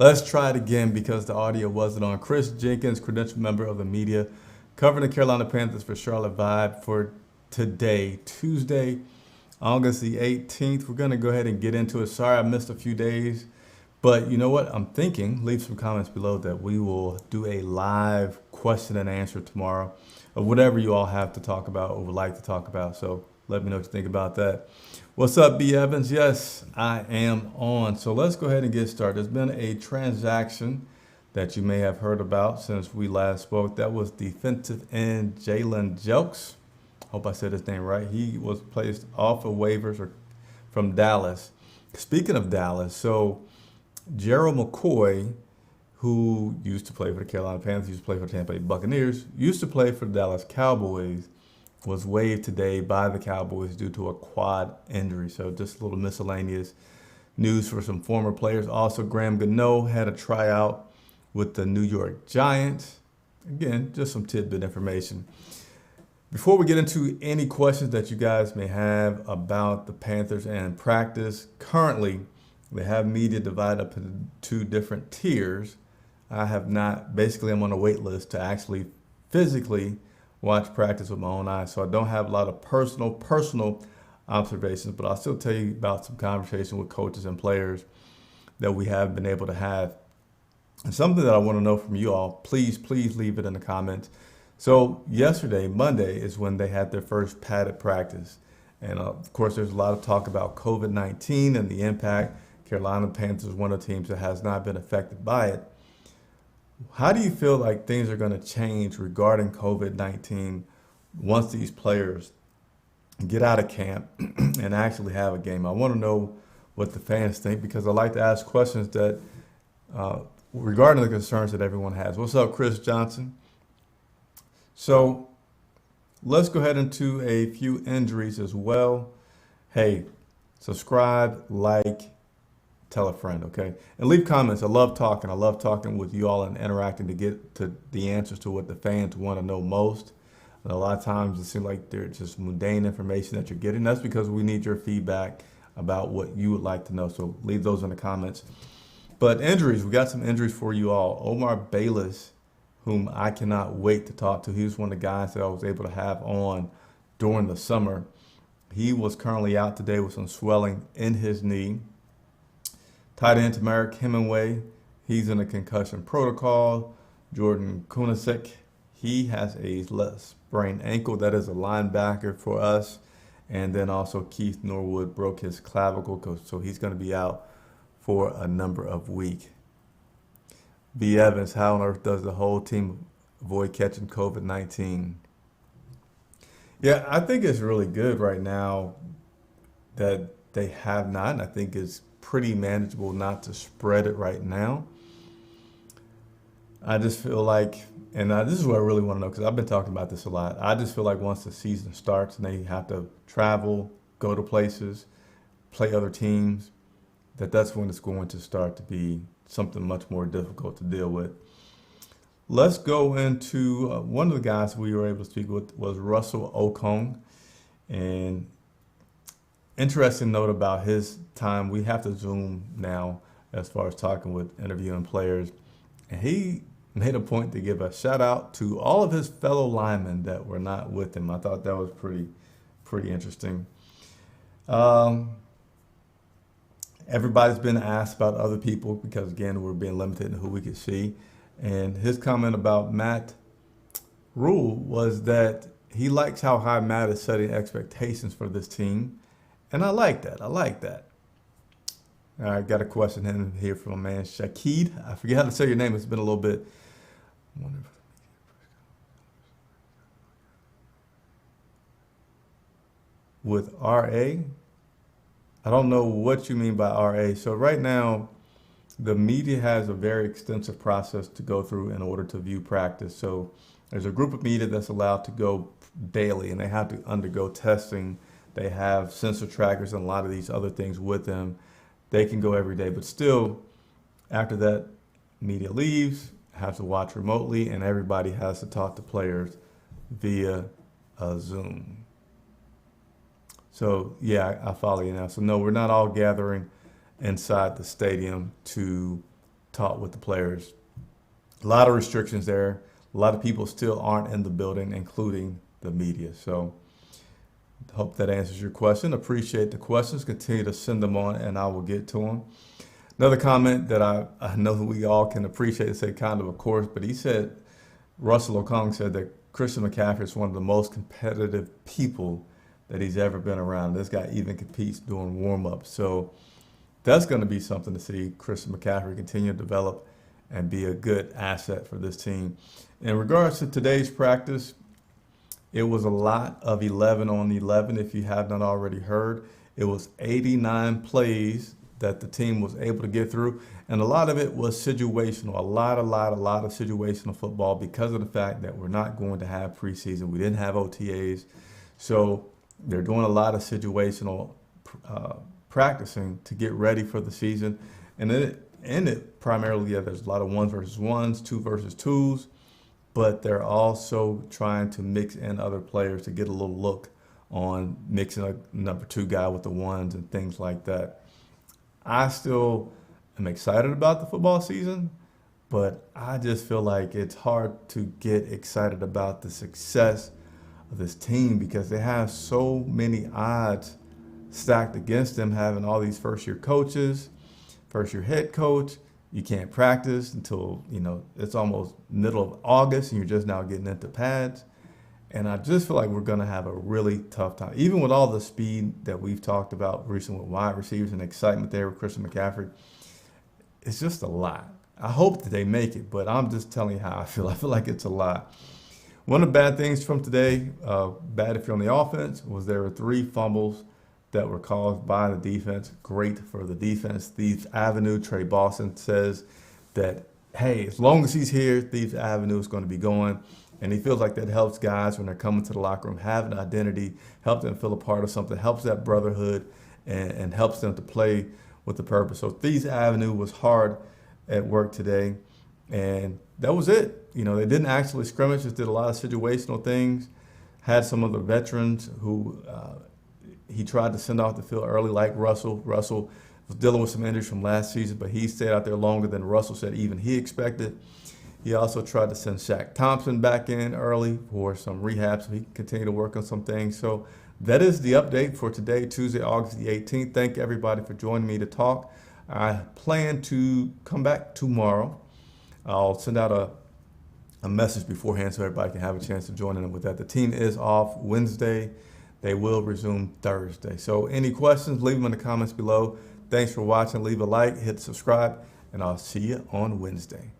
Let's try it again because the audio wasn't on. Chris Jenkins, credentialed member of the media, covering the Carolina Panthers for Charlotte Vibe for today, Tuesday, August the 18th. We're going to go ahead and get into it. Sorry I missed a few days, but you know what? I'm thinking, leave some comments below, that we will do a live question and answer tomorrow of whatever you all have to talk about or would like to talk about. So let me know what you think about that. What's up, B. Evans? Yes, I am on. So let's go ahead and get started. There's been a transaction that you may have heard about since we last spoke. That was defensive end Jalen Jelks. Hope I said his name right. He was placed off of waivers from Dallas. Speaking of Dallas, so Gerald McCoy, who used to play for the Carolina Panthers, used to play for the Tampa Bay Buccaneers, used to play for the Dallas Cowboys, was waived today by the Cowboys due to a quad injury. So just a little miscellaneous news for some former players. Also, Graham Gano had a tryout with the New York Giants. Again, just some tidbit information. Before we get into any questions that you guys may have about the Panthers and practice, currently they have media divided up into two different tiers. I have not, basically I'm on a wait list to actually physically watch practice with my own eyes. So I don't have a lot of personal observations, but I'll still tell you about some conversation with coaches and players that we have been able to have. And something that I want to know from you all, please leave it in the comments. So yesterday, Monday, is when they had their first padded practice. And of course, there's a lot of talk about COVID-19 and the impact. Carolina Panthers is one of the teams that has not been affected by it. How do you feel like things are going to change regarding COVID-19 once these players get out of camp and actually have a game? I want to know what the fans think because I like to ask questions that regarding the concerns that everyone has. What's up, Chris Johnson? So let's go ahead into a few injuries as well. Hey, subscribe, like, tell a friend, okay? And leave comments. I love talking. I love talking with you all and interacting to get to the answers to what the fans want to know most. And a lot of times it seems like they're just mundane information that you're getting. That's because we need your feedback about what you would like to know. So leave those in the comments. But injuries, we got some injuries for you all. Omar Bayless, whom I cannot wait to talk to. He was one of the guys that I was able to have on during the summer. He was currently out today with some swelling in his knee. Tight end Tamarick Hemingway, he's in a concussion protocol. Jordan Kunasek, he has a sprained ankle. That is a linebacker for us. And then also Keith Norwood broke his clavicle, so he's going to be out for a number of weeks. B. Evans, how on earth does the whole team avoid catching COVID-19? Yeah, I think it's really good right now that they have not, and I think it's pretty manageable not to spread it right now. I just feel like, and this is what I really want to know because I've been talking about this a lot. I just feel like once the season starts and they have to travel, go to places, play other teams, that's when it's going to start to be something much more difficult to deal with. Let's go into one of the guys we were able to speak with was Russell Okung. And interesting note about his time, we have to Zoom now as far as talking with interviewing players. And he made a point to give a shout out to all of his fellow linemen that were not with him. I thought that was pretty interesting. Everybody's been asked about other people because, again, we're being limited in who we could see. And his comment about Matt Rule was that he likes how high Matt is setting expectations for this team. And I like that. All right, got a question in here from my man Shakid. I forget how to say your name. It's been a little bit. With RA? I don't know what you mean by RA. So right now, the media has a very extensive process to go through in order to view practice. So there's a group of media that's allowed to go daily, and they have to undergo testing. They have sensor trackers and a lot of these other things with them. They can go every day, but still, after that, media leaves, have to watch remotely, and everybody has to talk to players via Zoom. So yeah, I follow you now. So no, we're not all gathering inside the stadium to talk with the players. A lot of restrictions there. A lot of people still aren't in the building, including the media. So hope that answers your question. Appreciate the questions. Continue to send them on, and I will get to them. Another comment that I know that we all can appreciate, say kind of course, but he said, Russell Okung said that Christian McCaffrey is one of the most competitive people that he's ever been around. This guy even competes doing warm-ups. So that's going to be something to see Christian McCaffrey continue to develop and be a good asset for this team. In regards to today's practice, it was a lot of 11 on 11, if you have not already heard. It was 89 plays that the team was able to get through, and a lot of it was situational, a lot of situational football because of the fact that we're not going to have preseason. We didn't have OTAs, so they're doing a lot of situational practicing to get ready for the season. And it primarily, there's a lot of 1 versus 1s, 2 versus 2s, but they're also trying to mix in other players to get a little look on mixing a number 2 guy with the 1s and things like that. I still am excited about the football season, but I just feel like it's hard to get excited about the success of this team because they have so many odds stacked against them, having all these first-year coaches, first-year head coach. You can't practice until, it's almost middle of August and you're just now getting into pads. And I just feel like we're going to have a really tough time. Even with all the speed that we've talked about recently with wide receivers and excitement there with Christian McCaffrey, it's just a lot. I hope that they make it, but I'm just telling you how I feel. I feel like it's a lot. One of the bad things from today, bad if you're on the offense, was there were 3 fumbles that were caused by the defense. Great for the defense. Thieves Avenue, Trey Boston says that, hey, as long as he's here, Thieves Avenue is going to be going. And he feels like that helps guys when they're coming to the locker room, have an identity, helps them feel a part of something, helps that brotherhood, and helps them to play with the purpose. So Thieves Avenue was hard at work today, and that was it. They didn't actually scrimmage, just did a lot of situational things, had some of the veterans who he tried to send off the field early, like Russell. Russell was dealing with some injuries from last season, but he stayed out there longer than Russell said even he expected. He also tried to send Shaq Thompson back in early for some rehab, so he can continue to work on some things. So that is the update for today, Tuesday, August the 18th. Thank everybody for joining me to talk. I plan to come back tomorrow. I'll send out a message beforehand so everybody can have a chance to join in with that. The team is off Wednesday. They will resume Thursday. So any questions, leave them in the comments below. Thanks for watching. Leave a like, hit subscribe, and I'll see you on Wednesday.